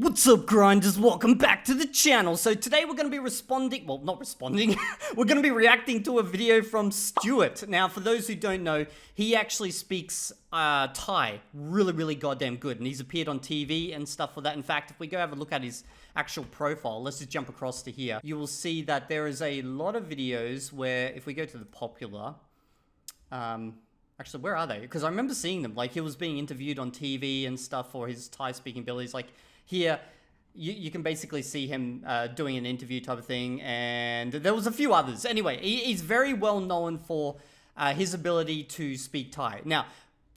What's up, grinders? Welcome back to the channel. So today we're going to be we're going to be reacting to a video from Stuart. Now, for those who don't know, he actually speaks Thai really goddamn good, and he's appeared on TV and stuff for that. In fact, if we go have a look at his actual profile, let's just jump across to here. You will see that there is a lot of videos where, if we go to the popular, actually, where are they? Because I remember seeing them. Like, he was being interviewed on TV and stuff for his Thai speaking abilities. Like, here, you can basically see him doing an interview type of thing, and there was a few others. Anyway, he's very well known for his ability to speak Thai. Now,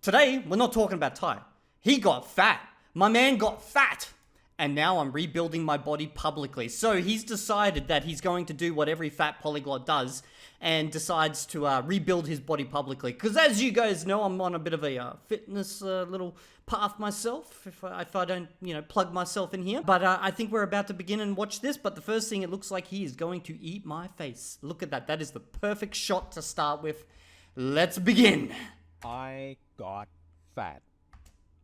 today, we're not talking about Thai. He got fat. My man got fat. And now I'm rebuilding my body publicly. So he's decided that he's going to do what every fat polyglot does and decides to rebuild his body publicly. Because as you guys know, I'm on a bit of a fitness little path myself, if I don't, plug myself in here. But I think we're about to begin and watch this. But the first thing, it looks like he is going to eat my face. Look at that. That is the perfect shot to start with. Let's begin. I got fat.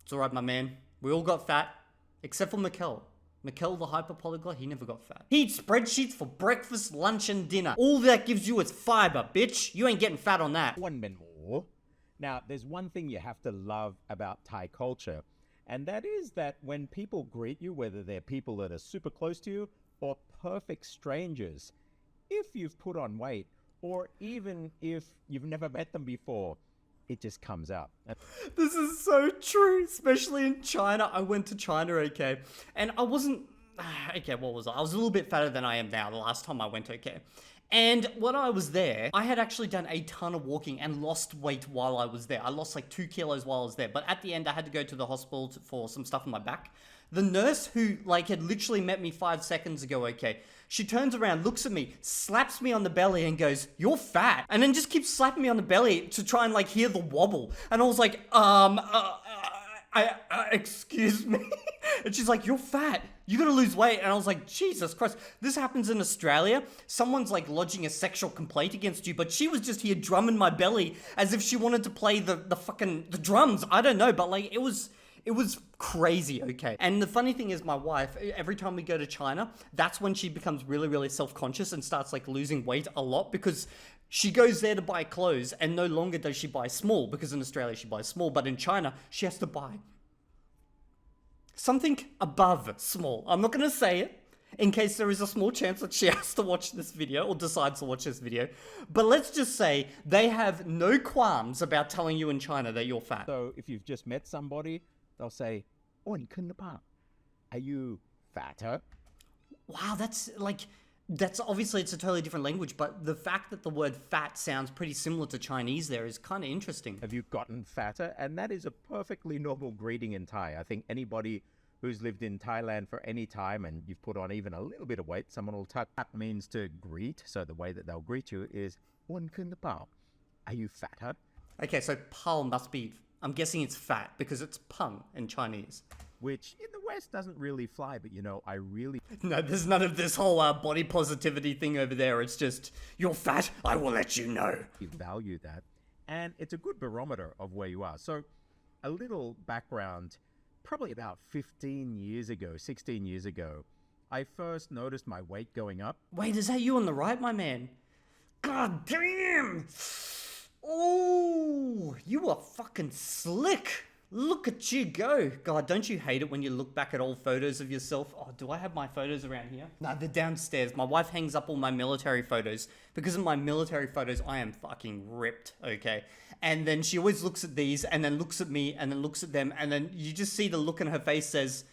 It's all right, my man. We all got fat. Except for Mikkel. Mikkel, the hyper polyglot, he never got fat. He eats spreadsheets for breakfast, lunch, and dinner. All that gives you is fiber, bitch. You ain't getting fat on that. One minute more. Now, there's one thing you have to love about Thai culture, and that is that when people greet you, whether they're people that are super close to you or perfect strangers, if you've put on weight, or even if you've never met them before, it just comes out. This is so true, especially in China. I went to China, okay, and I wasn't, okay, what was I? I was a little bit fatter than I am now the last time I went, okay. And when I was there, I had actually done a ton of walking and lost weight while I was there. I lost like 2 kilos while I was there, but at the end, I had to go to the hospital for some stuff on my back. The nurse who had literally met me 5 seconds ago, okay, she turns around, looks at me, slaps me on the belly and goes, "You're fat." And then just keeps slapping me on the belly to try and hear the wobble. And I was like, excuse me. And she's like, "You're fat. You're gonna lose weight." And I was like, Jesus Christ. This happens in Australia. Someone's lodging a sexual complaint against you, but she was just here drumming my belly as if she wanted to play the drums. I don't know, but it was crazy, okay? And the funny thing is, my wife, every time we go to China, that's when she becomes really self-conscious and starts losing weight a lot, because she goes there to buy clothes and no longer does she buy small, because in Australia she buys small, but in China she has to buy something above small. I'm not going to say it in case there is a small chance that she has to watch this video or decides to watch this video. But let's just say they have no qualms about telling you in China that you're fat. So if you've just met somebody, they'll say, "อ้วนขึ้นหรือเปล่า? Are you fatter?" Wow, that's obviously, it's a totally different language, but the fact that the word fat sounds pretty similar to Chinese there is kind of interesting. Have you gotten fatter? And that is a perfectly normal greeting in Thai. I think anybody who's lived in Thailand for any time and you've put on even a little bit of weight, someone will touch. That means to greet. So the way that they'll greet you is, "อ้วนขึ้นหรือเปล่า? Are you fatter?" Okay, so pal must be, I'm guessing it's fat because it's pung in Chinese. Which in the West doesn't really fly, but I really... No, there's none of this whole body positivity thing over there. It's just, "You're fat, I will let you know." You value that. And it's a good barometer of where you are. So a little background, probably about 15 years ago, 16 years ago, I first noticed my weight going up. Wait, is that you on the right, my man? God damn! Oh, you are fucking slick. Look at you go. God, don't you hate it when you look back at old photos of yourself? Oh, do I have my photos around here? No, they're downstairs. My wife hangs up all my military photos. Because of my military photos, I am fucking ripped, okay? And then she always looks at these and then looks at me and then looks at them. And then you just see the look in her face says,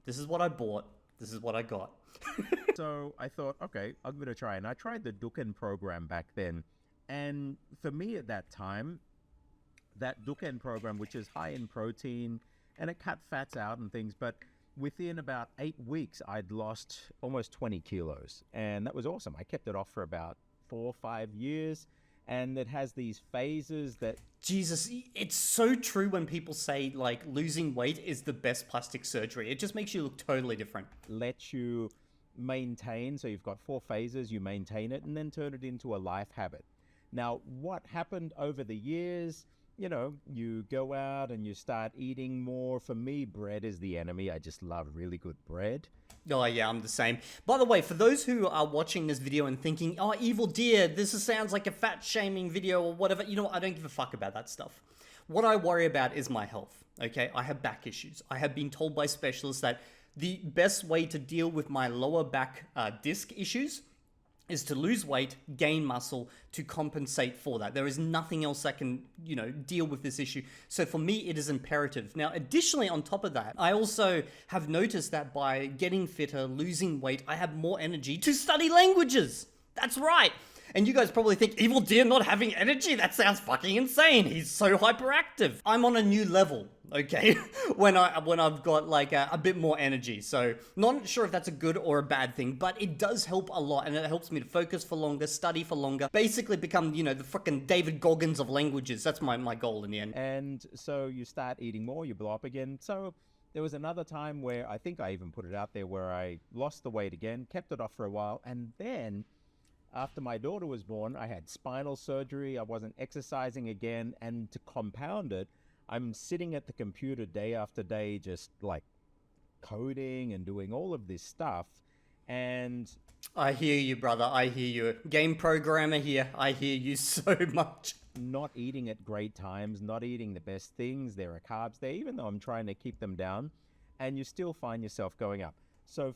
"This is what I bought. This is what I got." So I thought, okay, I'm going to try. And I tried the Duken program back then. And for me at that time, that Duken program, which is high in protein and it cut fats out and things, but within about 8 weeks, I'd lost almost 20 kilos. And that was awesome. I kept it off for about 4 or 5 years. And it has these phases that... Jesus, it's so true when people say losing weight is the best plastic surgery. It just makes you look totally different. Lets you maintain. So you've got 4 phases, you maintain it and then turn it into a life habit. Now, what happened over the years, you go out and you start eating more. For me, bread is the enemy. I just love really good bread. Oh yeah, I'm the same. By the way, for those who are watching this video and thinking, oh, Evildea, sounds like a fat shaming video or whatever, you know what? I don't give a fuck about that stuff. What I worry about is my health, okay? I have back issues. I have been told by specialists that the best way to deal with my lower back disc issues is to lose weight, gain muscle to compensate for that. There is nothing else that can, deal with this issue. So for me, it is imperative. Now, additionally, on top of that, I also have noticed that by getting fitter, losing weight, I have more energy to study languages. That's right. And you guys probably think, Evildea not having energy? That sounds fucking insane. He's so hyperactive. I'm on a new level, okay? when I've got like a bit more energy. So not sure if that's a good or a bad thing, but it does help a lot. And it helps me to focus for longer, study for longer, basically become, the fucking David Goggins of languages. That's my goal in the end. And so you start eating more, you blow up again. So there was another time where I think I even put it out there where I lost the weight again, kept it off for a while, and then after my daughter was born, I had spinal surgery. I wasn't exercising again. And to compound it, I'm sitting at the computer day after day, just like coding and doing all of this stuff. And I hear you, brother. I hear you. Game programmer here. I hear you so much. Not eating at great times, not eating the best things. There are carbs there, even though I'm trying to keep them down. And you still find yourself going up. So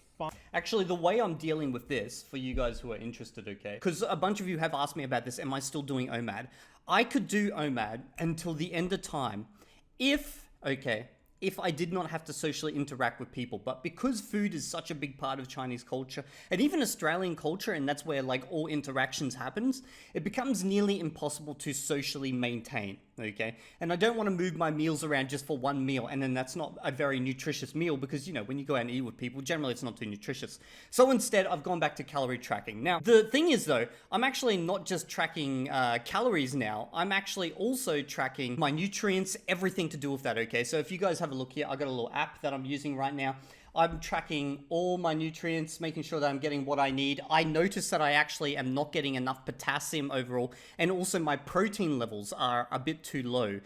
actually, the way I'm dealing with this, for you guys who are interested, okay, because a bunch of you have asked me about this, am I still doing OMAD? I could do OMAD until the end of time if I did not have to socially interact with people. But because food is such a big part of Chinese culture and even Australian culture, and that's where like all interactions happens, it becomes nearly impossible to socially maintain, okay? And I don't want to move my meals around just for one meal, and then that's not a very nutritious meal because, when you go out and eat with people, generally it's not too nutritious. So instead, I've gone back to calorie tracking. Now, the thing is though, I'm actually not just tracking calories now, I'm actually also tracking my nutrients, everything to do with that, okay? So if you guys have a look here, I've got a little app that I'm using right now. I'm tracking all my nutrients, making sure that I'm getting what I need. I notice that I actually am not getting enough potassium overall, and also my protein levels are a bit too low,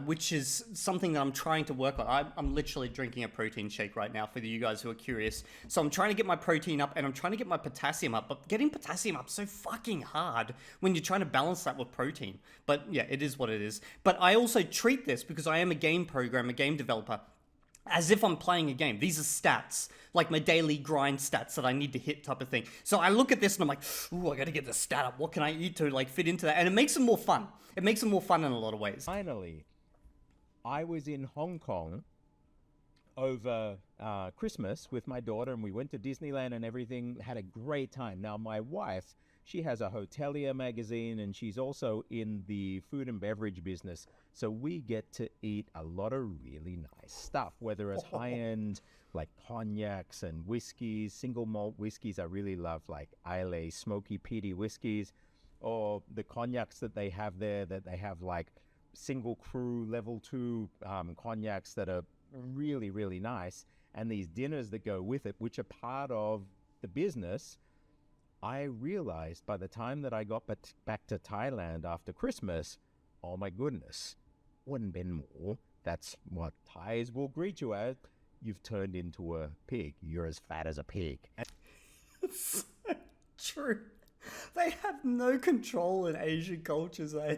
which is something that I'm trying to work on. I'm literally drinking a protein shake right now for you guys who are curious. So I'm trying to get my protein up and I'm trying to get my potassium up, but getting potassium up is so fucking hard when you're trying to balance that with protein. But yeah, it is what it is. But I also treat this, because I am a game programmer, game developer, as if I'm playing a game. These are stats, like my daily grind stats that I need to hit type of thing. So I look at this and I'm like, ooh, I gotta get the stat up. What can I eat to like fit into that? And it makes it more fun. It makes it more fun in a lot of ways. Finally, I was in Hong Kong over Christmas with my daughter, and we went to Disneyland and everything, had a great time. Now, my wife, she has a hotelier magazine, and she's also in the food and beverage business. So we get to eat a lot of really nice stuff, whether it's high-end like cognacs and whiskeys, single malt whiskeys. I really love like Islay smoky peaty whiskeys, or the cognacs that they have there, that they have like single crew level 2 cognacs that are really, really nice. And these dinners that go with it, which are part of the business. I realized by the time that I got back to Thailand after Christmas, oh my goodness, wouldn't been more. That's what Thais will greet you as. You've turned into a pig. You're as fat as a pig. It's so true. They have no control in Asian cultures, eh?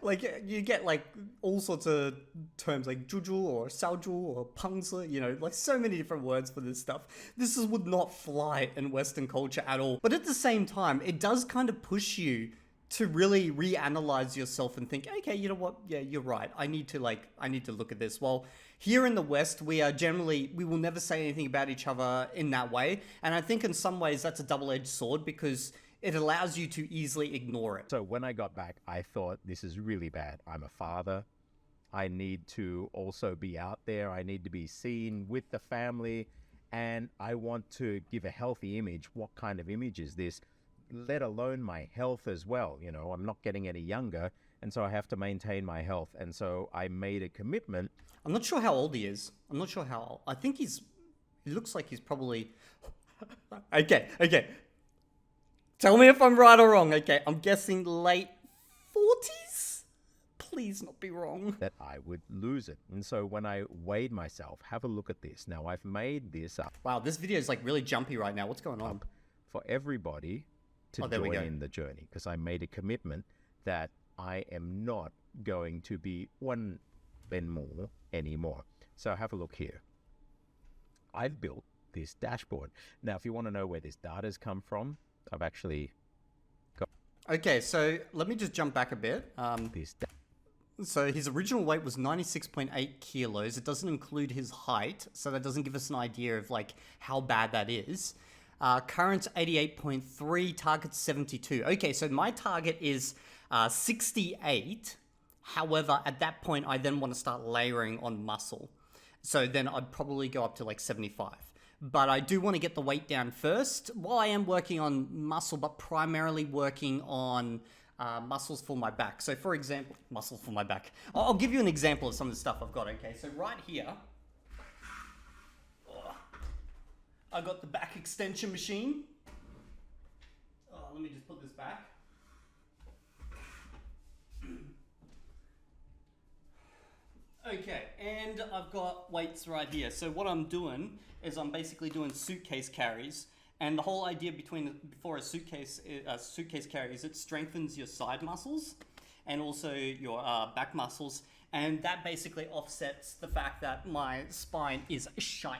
Like, you get like all sorts of terms like juju or xiaoju or pangzi, like so many different words for this stuff. Would not fly in Western culture at all. But at the same time, it does kind of push you to really reanalyze yourself and think, okay, you know what? Yeah, you're right. I need to look at this. Well, here in the West, we will never say anything about each other in that way. And I think in some ways that's a double-edged sword, because it allows you to easily ignore it. So when I got back, I thought, this is really bad. I'm a father. I need to also be out there. I need to be seen with the family. And I want to give a healthy image. What kind of image is this? Let alone my health as well. I'm not getting any younger. And so I have to maintain my health. And so I made a commitment. I'm not sure how old he is. I'm not sure how old. I think he looks like he's probably... Okay. Tell me if I'm right or wrong. Okay, I'm guessing late 40s? Please not be wrong. that I would lose it. And so when I weighed myself, have a look at this. Now I've made this up Wow, this video is like really jumpy right now. What's going on? for everybody to there we join go. in the journey, because I made a commitment that I am not going to be one Ben more anymore. So have a look here. I've built this dashboard. Now, if you want to know where this data's come from, I've actually got Okay, so let me just jump back a bit. this. So his original weight was 96.8 kilos. It doesn't include his height, so that doesn't give us an idea of like how bad that is. Current 88.3, target 72. Okay, so my target is 68. However, at that point, I then want to start layering on muscle. So then I'd probably go up to like 75. But I do want to get the weight down first, while I am working on muscle, but primarily working on muscles for my back. So for example, muscles for my back. I'll give you an example of some of the stuff I've got, okay? So right here, I got the back extension machine. Let me just put this back. Okay, and I've got weights right here. So what I'm doing is I'm basically doing suitcase carries. And the whole idea before a suitcase carry is it strengthens your side muscles and also your back muscles. And that basically offsets the fact that my spine is shite.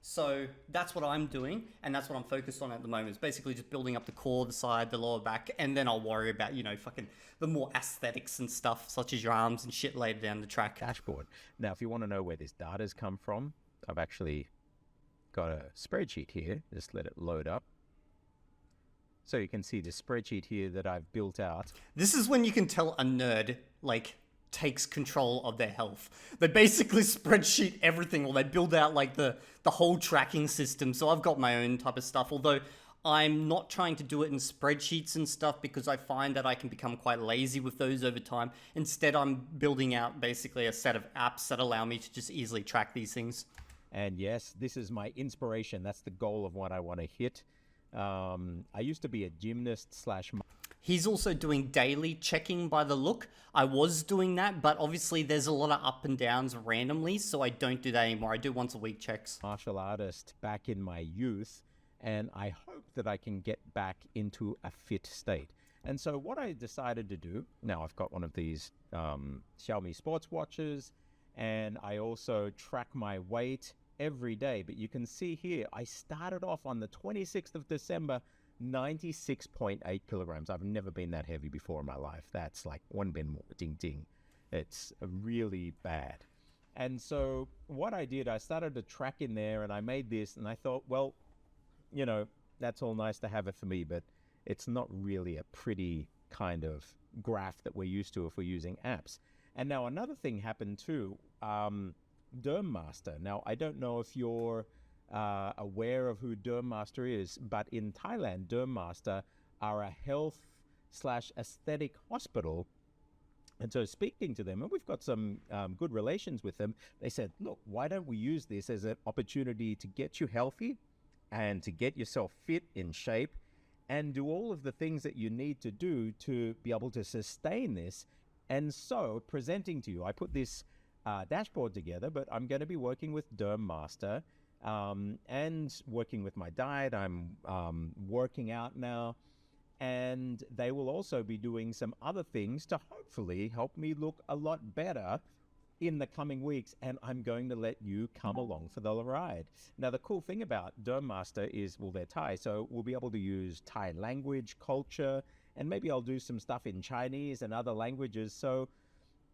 So that's what I'm doing, and that's what I'm focused on at the moment. It's basically just building up the core, the side, the lower back, and then I'll worry about, fucking the more aesthetics and stuff, such as your arms and shit later down the track. Dashboard. Now, if you want to know where this data's come from, I've actually got a spreadsheet here. Just let it load up. So you can see the spreadsheet here that I've built out. This is when you can tell a nerd, takes control of their health. They basically spreadsheet everything, or they build out the whole tracking system. So I've got my own type of stuff, although I'm not trying to do it in spreadsheets and stuff because I find that I can become quite lazy with those over time. Instead, I'm building out basically a set of apps that allow me to just easily track these things. And yes, this is my inspiration. That's the goal of what I want to hit. I used to be a gymnast / He's also doing daily checking by the look. I was doing that, but obviously there's a lot of up and downs randomly, so I don't do that anymore. I do once a week checks. martial artist back in my youth, and I hope that I can get back into a fit state. And so what I decided to do, now I've got one of these Xiaomi sports watches, and I also track my weight every day. But you can see here, I started off on the 26th of December, 96.8 kilograms. I've never been that heavy before in my life. That's like one bin more, ding ding. It's really bad. And so what I did, I started to track in there, and I made this, and I thought, well, that's all nice to have it for me, but it's not really a pretty kind of graph that we're used to if we're using apps. And now another thing happened too, Derm Master. Now, I don't know if you're aware of who Derm Master is, but in Thailand, Derm Master are a health / aesthetic hospital. And so speaking to them, and we've got some good relations with them, they said, look, why don't we use this as an opportunity to get you healthy and to get yourself fit, in shape, and do all of the things that you need to do to be able to sustain this. And so presenting to you, I put this dashboard together, but I'm going to be working with Derm Master and working with my diet. I'm working out now, and they will also be doing some other things to hopefully help me look a lot better in the coming weeks, and I'm going to let you come along for the ride. Now, the cool thing about Derm Master is, well, they're Thai, so we'll be able to use Thai language, culture, and maybe I'll do some stuff in Chinese and other languages. So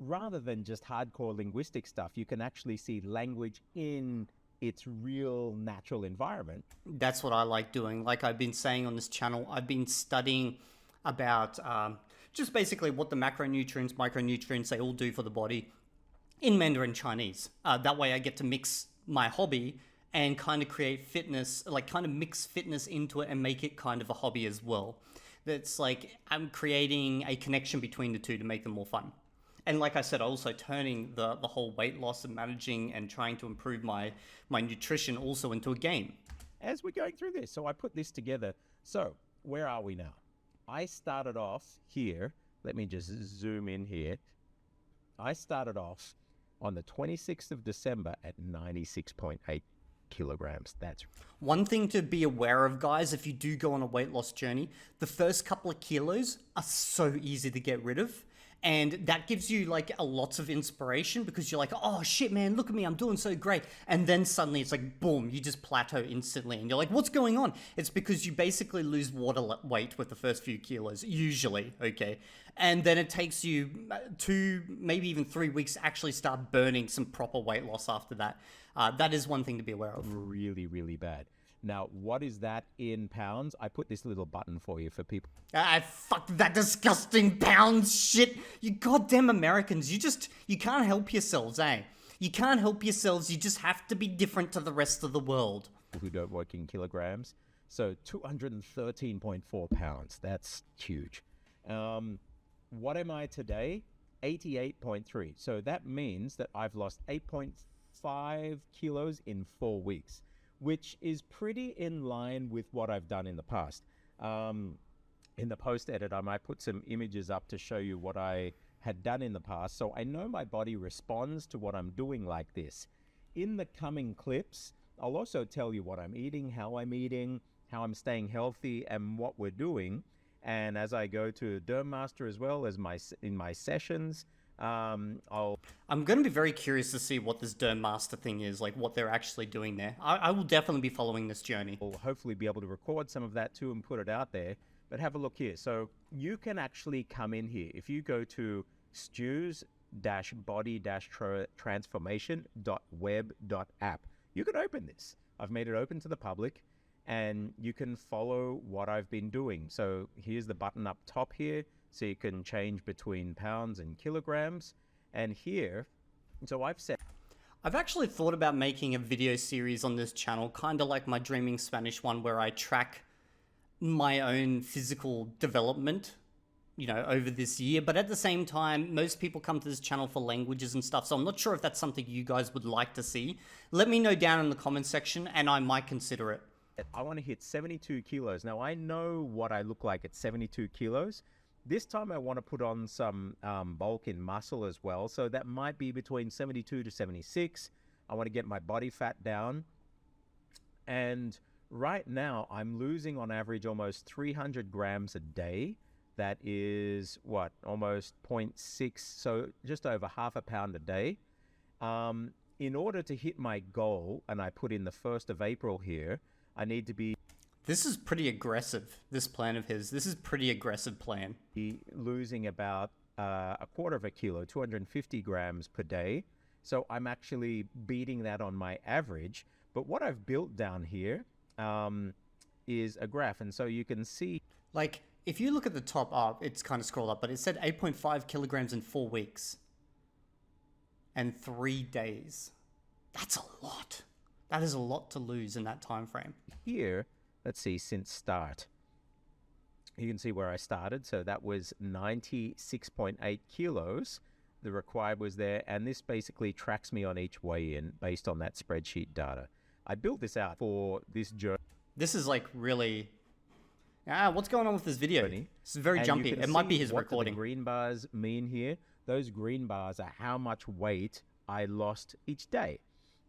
rather than just hardcore linguistic stuff, you can actually see language in its real natural environment. That's what I like doing. Like I've been saying on this channel, I've been studying about just basically what the macronutrients, micronutrients, they all do for the body in Mandarin Chinese. That way I get to mix my hobby and kind of create fitness, kind of mix fitness into it and make it kind of a hobby as well. That's like I'm creating a connection between the two to make them more fun. And like I said, also turning the whole weight loss and managing and trying to improve my nutrition also into a game. As we're going through this, so I put this together. So where are we now? I started off here let me just zoom in here. I started off on the 26th of December at 96.8 kilograms. That's One thing to be aware of, guys, if you do go on a weight loss journey, the first couple of kilos are so easy to get rid of. And that gives you like a lots of inspiration because you're like, oh shit, man, look at me, I'm doing so great. And then suddenly it's like, boom, you just plateau instantly. And you're like, what's going on? It's because you basically lose water weight with the first few kilos, usually, okay? And then it takes you 2, maybe even 3 weeks to actually start burning some proper weight loss after that. That is one thing to be aware of. really, really bad. Now, what is that in pounds? I put this little button for you for people. Fuck that disgusting pounds shit. You goddamn Americans, you can't help yourselves, eh? You can't help yourselves, you just have to be different to the rest of the world. Who don't work in kilograms. So 213.4 pounds. That's huge. What am I today? 88.3. So that means that I've lost 8.5 kilos in 4 weeks, which is pretty in line with what I've done in the past. In the post edit, I might put some images up to show you what I had done in the past. So I know my body responds to what I'm doing like this. In the coming clips, I'll also tell you what I'm eating, how I'm staying healthy, and what we're doing. And as I go to Derm Master as well as in my sessions, I'm going to be very curious to see what this Derm Master thing is, like what they're actually doing there. I will definitely be following this journey. I'll hopefully be able to record some of that too and put it out there. But have a look here. So you can actually come in here. If you go to stews-body-transformation.web.app, you can open this. I've made it open to the public, and you can follow what I've been doing. So here's the button up top here, so you can change between pounds and kilograms. And here, so I've actually thought about making a video series on this channel, kind of like my Dreaming Spanish one, where I track my own physical development, over this year. But at the same time, most people come to this channel for languages and stuff, so I'm not sure if that's something you guys would like to see. Let me know down in the comment section, and I might consider it. I want to hit 72 kilos. Now, I know what I look like at 72 kilos. This time I want to put on some bulk in muscle as well. So that might be between 72 to 76. I want to get my body fat down. And right now I'm losing on average almost 300 grams a day. That is what? Almost 0.6. So just over half a pound a day. In order to hit my goal, and I put in the 1st of April here, I need to be... This is pretty aggressive, this plan of his. This is pretty aggressive plan. Losing about a quarter of a kilo, 250 grams per day. So I'm actually beating that on my average. But what I've built down here is a graph. And so you can see... Like, if you look at the top up, it's kind of scrolled up, but it said 8.5 kilograms in 4 weeks. And 3 days. That's a lot. That is a lot to lose in that time frame. Here, let's see, since start. You can see where I started. So that was 96.8 kilos. The required was there. And this basically tracks me on each weigh-in based on that spreadsheet data. I built this out for this journey. This is like really... what's going on with this video? It's very jumpy. It might be his recording. What the green bars mean here. Those green bars are how much weight I lost each day.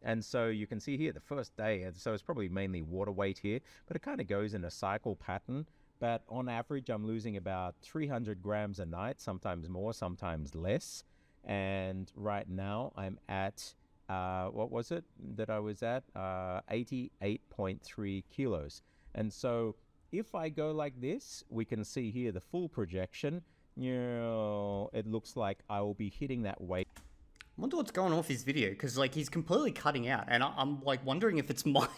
And so you can see here the first day, so it's probably mainly water weight here, but it kind of goes in a cycle pattern. But on average, I'm losing about 300 grams a night, sometimes more, sometimes less. And right now I'm at, what was it that I was at? 88.3 kilos. And so if I go like this, we can see here the full projection. It looks like I will be hitting that weight. I wonder what's going on with his video, because like he's completely cutting out, and I'm like wondering if it's my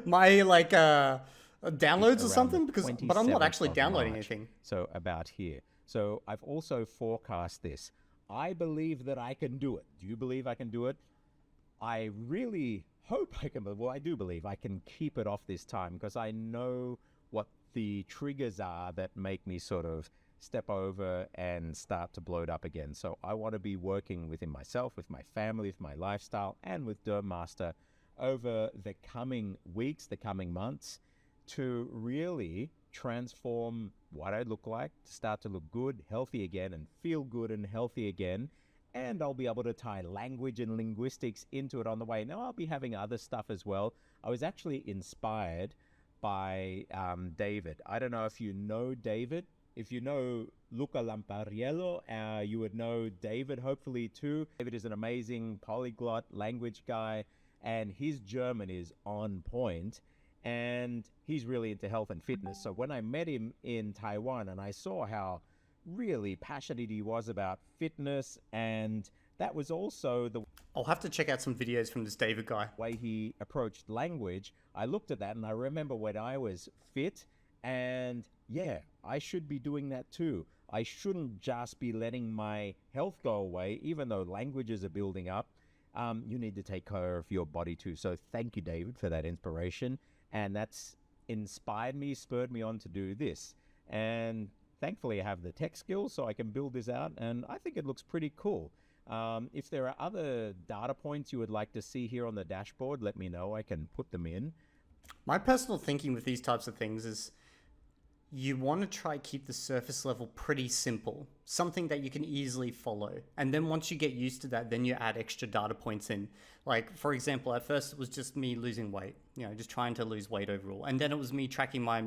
like downloads or something, but I'm not actually downloading anything. So about here. So I've also forecast this. I believe that I can do it. Do you believe I can do it? I really hope I can. Well, I do believe I can keep it off this time, because I know what the triggers are that make me sort of step over and start to bloat up again. So I want to be working within myself, with my family, with my lifestyle, and with Derm Master over the coming weeks, the coming months, to really transform what I look like to start to look good, healthy again, and feel good and healthy again. And I'll be able to tie language and linguistics into it on the way. Now, I'll be having other stuff as well. I was actually inspired by David. I don't know if you know David. If you know Luca Lampariello, you would know David, hopefully, too. David is an amazing polyglot language guy, and his German is on point, and he's really into health and fitness. So when I met him in Taiwan and I saw how really passionate he was about fitness, and that was also the I'll have to check out some videos from this David guy. way he approached language. I looked at that and I remember when I was fit, and yeah, I should be doing that too. I shouldn't just be letting my health go away, even though languages are building up. You need to take care of your body too. So thank you, David, for that inspiration. And that's inspired me, spurred me on to do this. And thankfully, I have the tech skills so I can build this out. And I think it looks pretty cool. If there are other data points you would like to see here on the dashboard, let me know. I can put them in. My personal thinking with these types of things is you want to try keep the surface level pretty simple, something that you can easily follow. And then once you get used to that, then you add extra data points in. Like, for example, at first it was just me losing weight, just trying to lose weight overall. And then it was me tracking my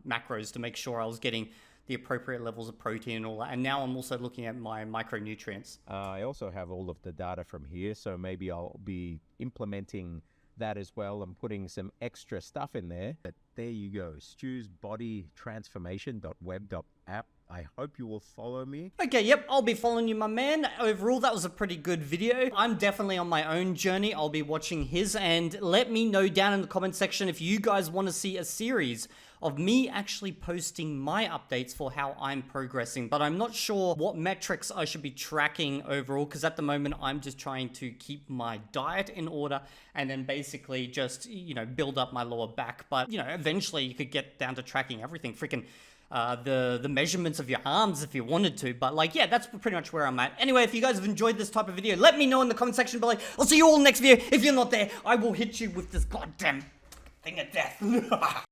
macros to make sure I was getting the appropriate levels of protein and all that. And now I'm also looking at my micronutrients. I also have all of the data from here, so maybe I'll be implementing that as well and putting some extra stuff in there. But there you go, Stu's body transformation.web.app. I hope you will follow me. Okay, yep, I'll be following you, my man. Overall, that was a pretty good video. I'm definitely on my own journey. I'll be watching his, and let me know down in the comment section if you guys want to see a series of me actually posting my updates for how I'm progressing. But I'm not sure what metrics I should be tracking overall, because at the moment I'm just trying to keep my diet in order and then basically just, build up my lower back. But, eventually you could get down to tracking everything. Freaking the measurements of your arms if you wanted to, but that's pretty much where I'm at. Anyway, if you guys have enjoyed this type of video, let me know in the comment section below. I'll see you all next video. If you're not there, I will hit you with this goddamn thing of death.